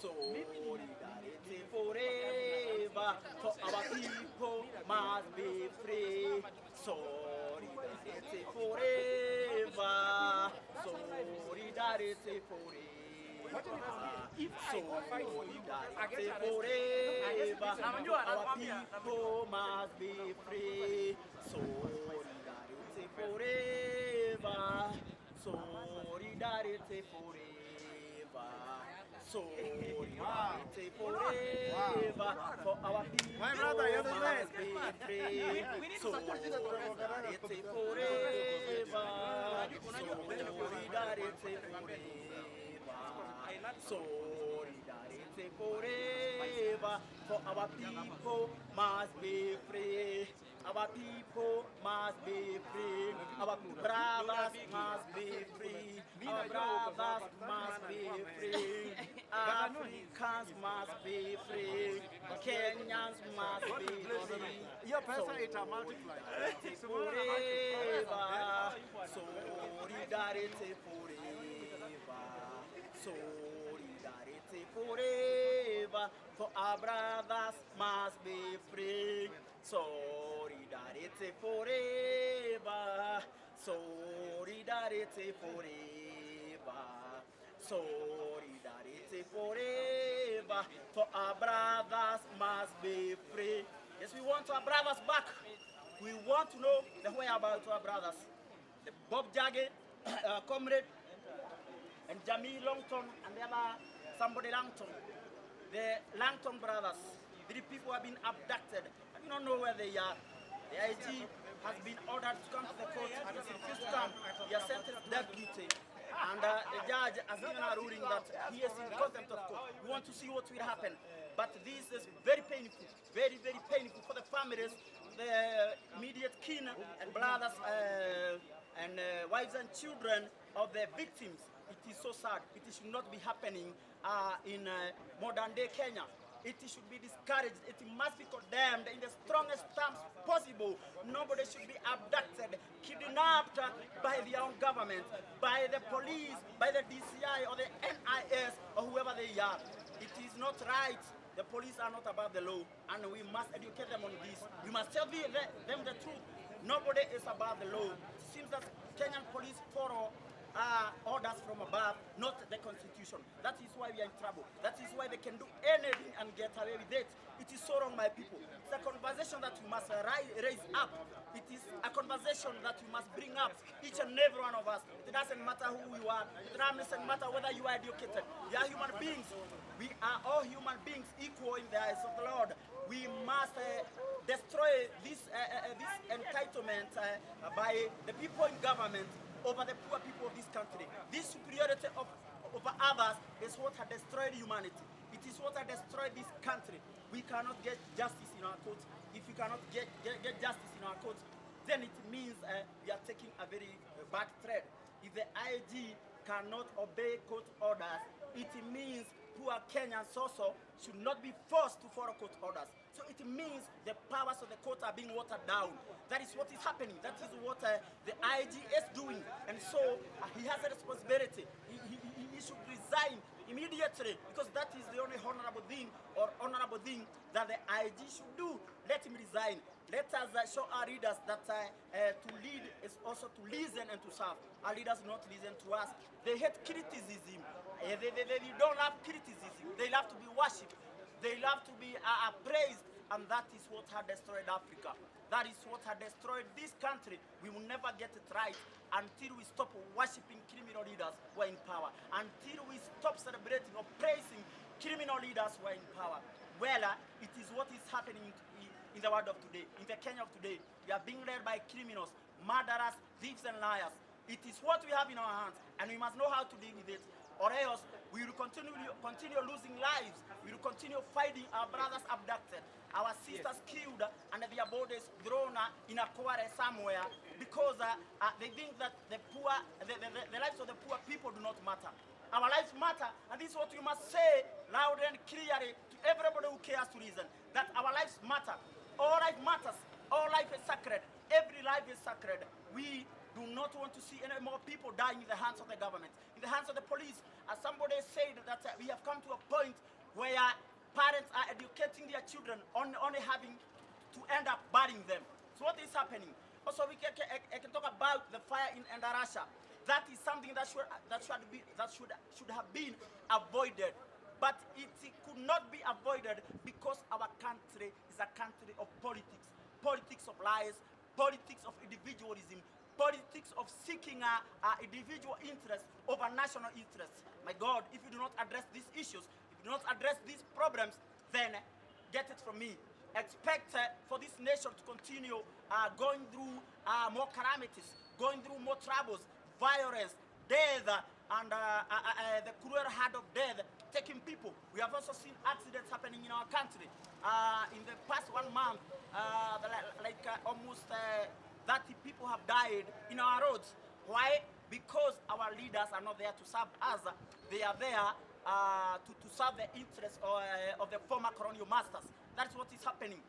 Solidarity forever, for our people must be free. Solidarity forever, solidarity forever, solidarity forever, for our people must be free. Solidarity forever, solidarity forever. Solidarity forever, for our people must be free. Solidarity forever, solidarity forever, solidarity forever, for our people must be free. Our people must be free. Our brothers must be free. Our brothers must be free. Africans must be free. Kenyans must be free. Your person is a multiplier. Forever. Solidarity forever. Solidarity forever. For our brothers must be free. Solidarity forever. Solidarity forever. Solidarity forever. For our brothers must be free. Yes, we want our brothers back. We want to know the whereabouts of our brothers. The Bob Jagge, comrade, and Jamie Longton, and the other somebody Langton. The Langton brothers. 3 people have been abducted. I do not know where they are. The IG has been ordered to come to the court and has refused to come. He has sentenced death guilty. And the judge has given a ruling that he is in contempt of court. We want to see what will happen. But this is very painful, very, very painful for the families, the immediate kin and brothers and wives and children of the victims. It is so sad. It should not be happening in modern day Kenya. It should be discouraged. It must be condemned in the strongest terms possible. Nobody should be abducted, kidnapped by their own government, by the police, by the DCI or the NIS or whoever they are. It is not right. The police are not above the law, and we must educate them on this. We must tell them the truth. Nobody is above the law. It seems that Kenyan police follow orders from above, not the constitution. That is why we are in trouble. That is why they can do anything and get away with it. It is so wrong, my people. It's a conversation that we must raise up. It is a conversation that we must bring up, each and every one of us. It doesn't matter who you are. It doesn't matter whether you are educated. We are human beings. We are all human beings equal in the eyes of the Lord. We must destroy this entitlement by the people in government over the poor people of this country. This superiority over others is what has destroyed humanity. It is what has destroyed this country. We cannot get justice in our courts. If you cannot get justice in our courts, then it means we are taking a very bad thread. If the IG cannot obey court orders, it means poor Kenyans also should not be forced to follow court orders. So it means the powers of the court are being watered down. That is what is happening. That is what the IG is doing. And so he has a responsibility. He should resign immediately, because that is the only honorable thing that the IG should do. Let him resign. Let us show our leaders that to lead is also to listen and to serve. Our leaders do not listen to us. They hate criticism. They don't love criticism. They love to be worshipped. They love to be praised, and that is what has destroyed Africa. That is what has destroyed this country. We will never get it right until we stop worshipping criminal leaders who are in power, until we stop celebrating or praising criminal leaders who are in power. Well, it is what is happening in the world of today, in the Kenya of today. We are being led by criminals, murderers, thieves, and liars. It is what we have in our hands, and we must know how to deal with it. Or else we will continue losing lives. We will continue finding our brothers abducted, our sisters killed, and their bodies thrown in a quarry somewhere, because they think that the lives of the poor people do not matter. Our lives matter, and this is what we must say loudly and clearly to everybody who cares to reason, that our lives matter. All life matters. All life is sacred. Every life is sacred. We do not want to see any more people dying in the hands of the government, in the hands of the police. As somebody said that we have come to a point where parents are educating their children only having to end up burying them. So what is happening? Also, we can talk about the fire in Endarasha. That is something that should have been avoided, but it could not be avoided because our country is a country of politics of lies, politics of individualism, politics of seeking individual interests over national interests. My God, if you do not address these issues, if you do not address these problems, then get it from me. Expect for this nation to continue going through more calamities, going through more troubles, violence, death, and the cruel hand of death taking people. We have also seen accidents happening in our country. In the past 1 month, almost 30 people have died in our roads. Why? Because our leaders are not there to serve us. They are there to serve the interests of the former colonial masters. That's what is happening.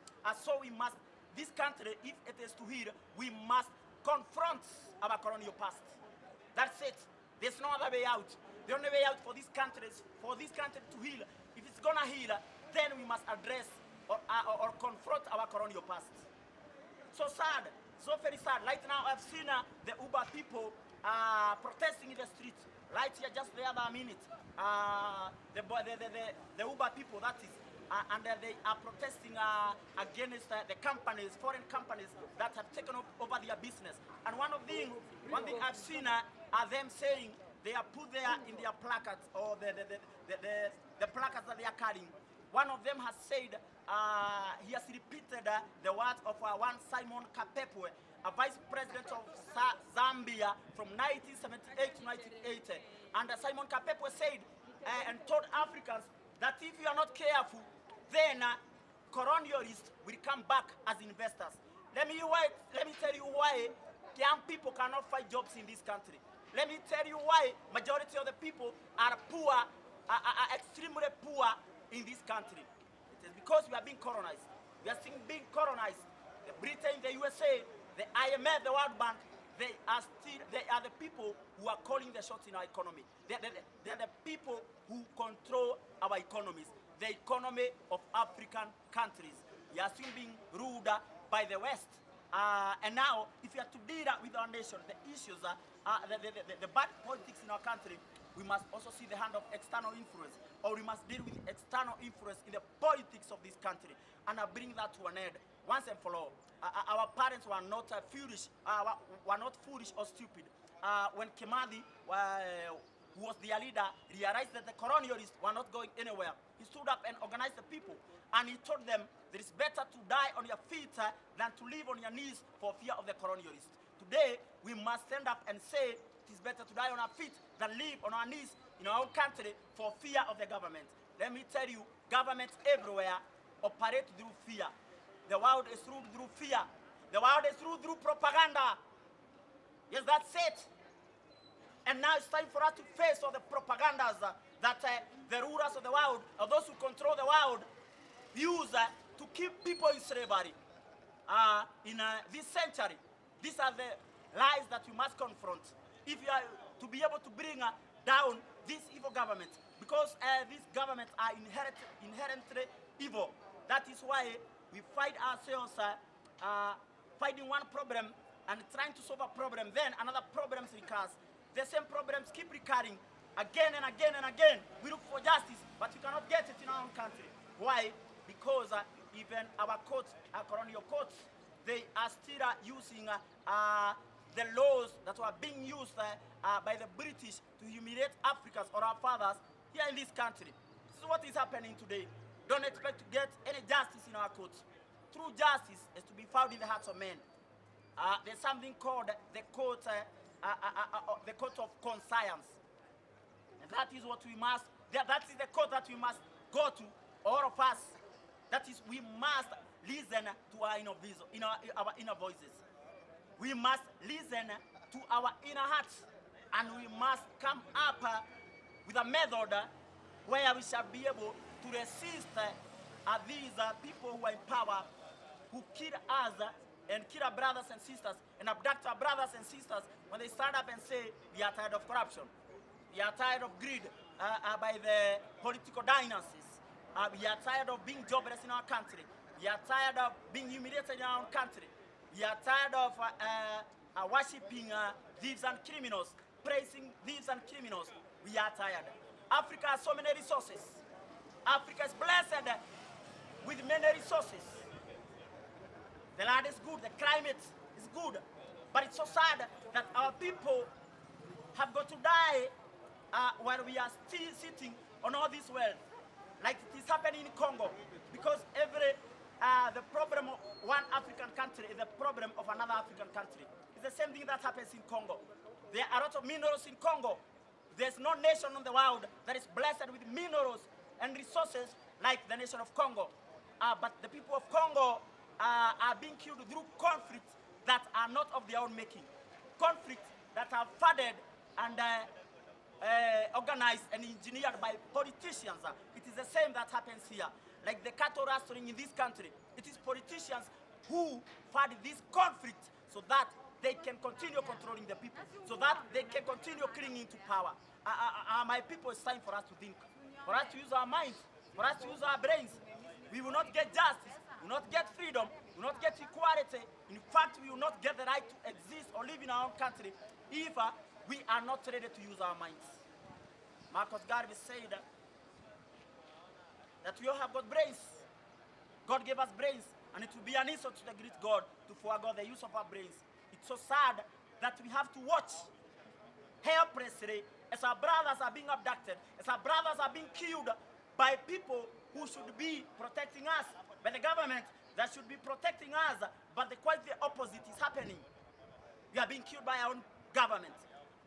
So we must, this country, if it is to heal, we must confront our colonial past. That's it. There's no other way out. The only way out for this country is for this country to heal. If it's gonna heal, then we must address or confront our colonial past. So sad, so very sad. Right now, I've seen the Uber people protesting in the streets. Right here, just the other minute, the Uber people, that is, and they are protesting against the companies, foreign companies that have taken over their business. And one thing I've seen are them saying they are put there in their placards or the placards that they are carrying. One of them has said, he has repeated the words of one Simon Kapepwe, a vice president of Zambia from 1978 to 1980. And Simon Kapepwe said and told Africans that if you are not careful, then colonialists will come back as investors. Let me tell you why young people cannot find jobs in this country. Let me tell you why majority of the people are poor, are extremely poor in this country. It is because we are being colonized. We are still being colonized. The Britain, the USA, the IMF, the World Bank, they are the people who are calling the shots in our economy. They are the people who control our economies. The economy of African countries. We are still being ruled by the West. And now, if we are to deal with our nation, the issues, the bad politics in our country, we must also see the hand of external influence, or we must deal with external influence in the politics of this country, and bring that to an end once and for all. Our parents were not foolish or stupid. When Kamau, who was their leader, realized that the colonialists were not going anywhere, he stood up and organized the people, and he told them that it's better to die on your feet than to live on your knees for fear of the colonialists. Today, we must stand up and say it is better to die on our feet than live on our knees in our own country for fear of the government. Let me tell you, governments everywhere operate through fear. The world is ruled through fear. The world is ruled through propaganda. Yes, that's it. And now it's time for us to face all the propagandas that the rulers of the world, or those who control the world, use to keep people in slavery in this century. These are the lies that we must confront if you are to be able to bring down this evil government, because these governments are inherently evil. That is why we find ourselves fighting one problem and trying to solve a problem, then another problem recurs. The same problems keep recurring again and again and again. We look for justice, but we cannot get it in our own country. Why? Because even our courts, our colonial courts, they are still using the laws that were being used by the British to humiliate Africans or our fathers here in this country. This is what is happening today. Don't expect to get any justice in our courts. True justice is to be found in the hearts of men. There's something called the court of conscience. And that is what we must, that is the court that we must go to, all of us. That is, we must listen to our inner voices. We must listen to our inner hearts. And we must come up with a method where we shall be able to resist these people who are in power, who kill us and kill our brothers and sisters and abduct our brothers and sisters when they stand up and say, we are tired of corruption. We are tired of greed by the political dynasties. We are tired of being jobless in our country. We are tired of being humiliated in our own country. We are tired of worshipping thieves and criminals, praising thieves and criminals. We are tired. Africa has so many resources. Africa is blessed with many resources. The land is good, the climate is good, but it's so sad that our people have got to die while we are still sitting on all this wealth, like it is happening in Congo, because the problem of one African country is the problem of another African country. It's the same thing that happens in Congo. There are a lot of minerals in Congo. There's no nation in the world that is blessed with minerals and resources like the nation of Congo. But the people of Congo are being killed through conflicts that are not of their own making. Conflicts that are funded and organized and engineered by politicians. It is the same that happens here. Like the cattle rustling in this country, it is politicians who fund this conflict so that they can continue controlling the people, so that they can continue clinging to power. My people, it's time for us to think, for us to use our minds, for us to use our brains. We will not get justice, we will not get freedom, we will not get equality. In fact, we will not get the right to exist or live in our own country if we are not ready to use our minds. Marcus Garvey said that we all have got brains. God gave us brains, and it will be an insult to the great God to forego the use of our brains. It's so sad that we have to watch helplessly as our brothers are being abducted, as our brothers are being killed by people who should be protecting us, by the government that should be protecting us, but quite the opposite is happening. We are being killed by our own government,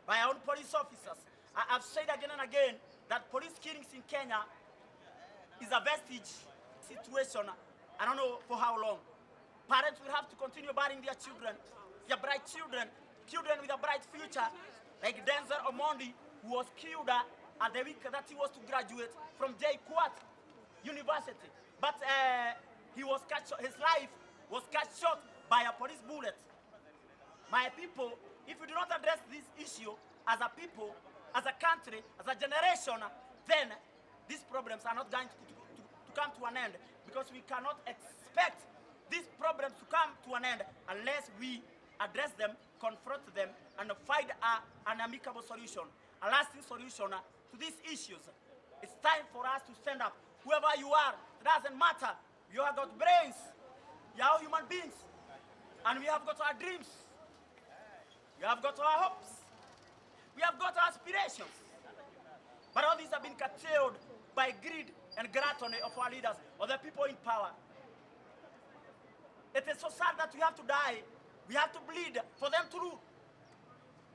by our own police officers. I've said again and again that police killings in Kenya is a vestige situation. I don't know for how long. Parents will have to continue burying their children, their bright children, children with a bright future, like Denzel Omondi, who was killed at the week that he was to graduate from JKUAT University. But his life was cut short by a police bullet. My people, if we do not address this issue as a people, as a country, as a generation, then these problems are not going to come to an end, because we cannot expect these problems to come to an end unless we address them, confront them, and find an amicable solution, a lasting solution to these issues. It's time for us to stand up. Whoever you are, it doesn't matter. You have got brains. You are human beings. And we have got our dreams. We have got our hopes. We have got our aspirations. But all these have been curtailed by greed and gluttony of our leaders, or the people in power. It is so sad that we have to die. We have to bleed for them to rule.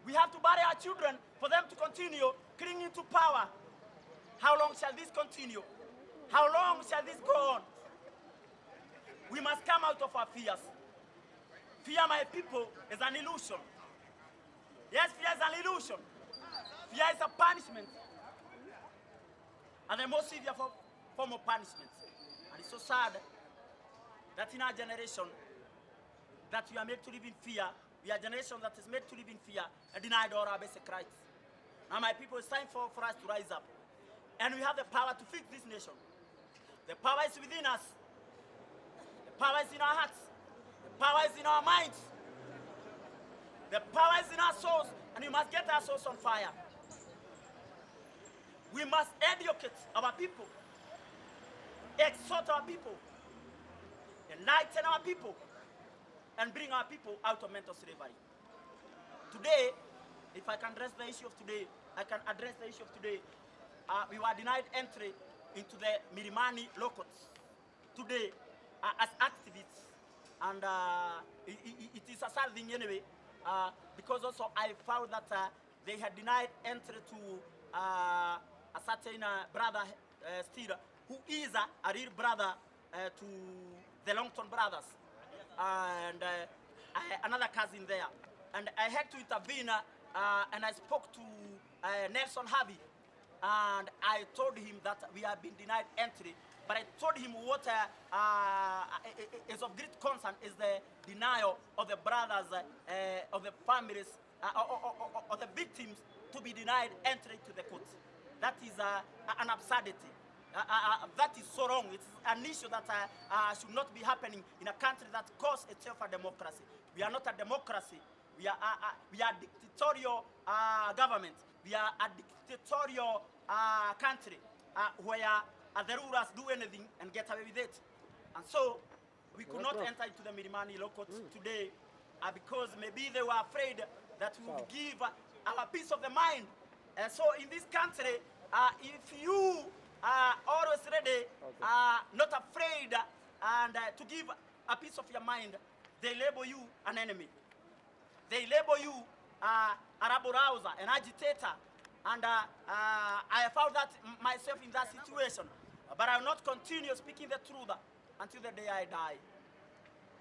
We have to bury our children for them to continue clinging to power. How long shall this continue? How long shall this go on? We must come out of our fears. Fear, my people, is an illusion. Yes, fear is an illusion. Fear is a punishment. And the most severe form of punishment. And it's so sad that in our generation, that we are made to live in fear. We are a generation that is made to live in fear and denied all our basic rights. Now, my people, it's time for us to rise up. And we have the power to fix this nation. The power is within us. The power is in our hearts. The power is in our minds. The power is in our souls. And we must get our souls on fire. We must educate our people. Exhort our people. Enlighten our people. And bring our people out of mental slavery. Today, if I can address the issue of today, I can address the issue of today. We were denied entry into the Milimani locals today as activists. And it is a sad thing anyway, because also I found that they had denied entry to a certain brother still, who is a real brother to the Longton brothers. And another cousin there. And I had to intervene, and I spoke to Nelson Harvey, and I told him that we have been denied entry But I told him what is of great concern is the denial of the brothers, of the families, of the victims to be denied entry to the court. That is an absurdity. That is so wrong. It's an issue that should not be happening in a country that calls itself a democracy. We are not a democracy. We are a dictatorial government. We are a dictatorial country where the rulers do anything and get away with it. And so we could not enter into the Milimani law court today because maybe they were afraid that we would give our peace of the mind. So in this country, if you are always ready, not afraid, and to give a piece of your mind, they label you an enemy. They label you a rabble-rouser, an agitator. And I found that myself in that situation. But I will not continue speaking the truth until the day I die.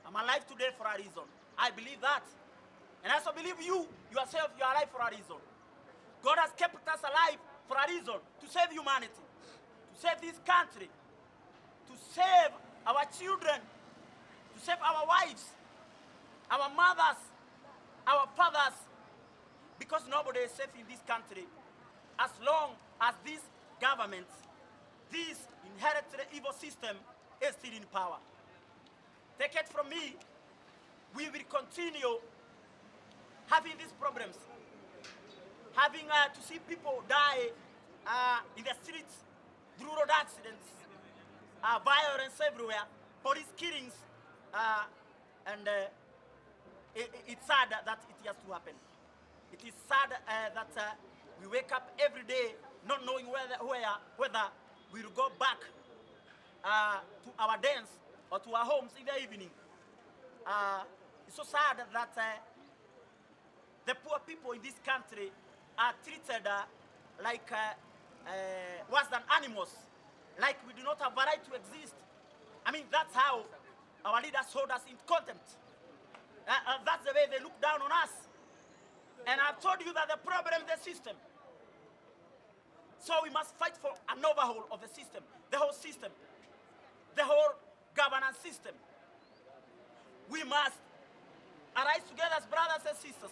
I'm alive today for a reason. I believe that. And I also believe you yourself, you are alive for a reason. God has kept us alive for a reason, to save humanity, to save this country, to save our children, to save our wives, our mothers, our fathers, because nobody is safe in this country as long as this government, this inherited evil system is still in power. Take it from me, we will continue having these problems, having to see people die in the streets, through road accidents, violence everywhere, police killings, and it's sad that it has to happen. It is sad that we wake up every day not knowing whether we will go back to our dens or to our homes in the evening. It's so sad that the poor people in this country are treated like worse than animals, like we do not have a right to exist. I mean, that's how our leaders hold us in contempt. That's the way they look down on us. And I've told you that the problem is the system. So we must fight for an overhaul of the system, the whole system, the whole governance system. We must arise together as brothers and sisters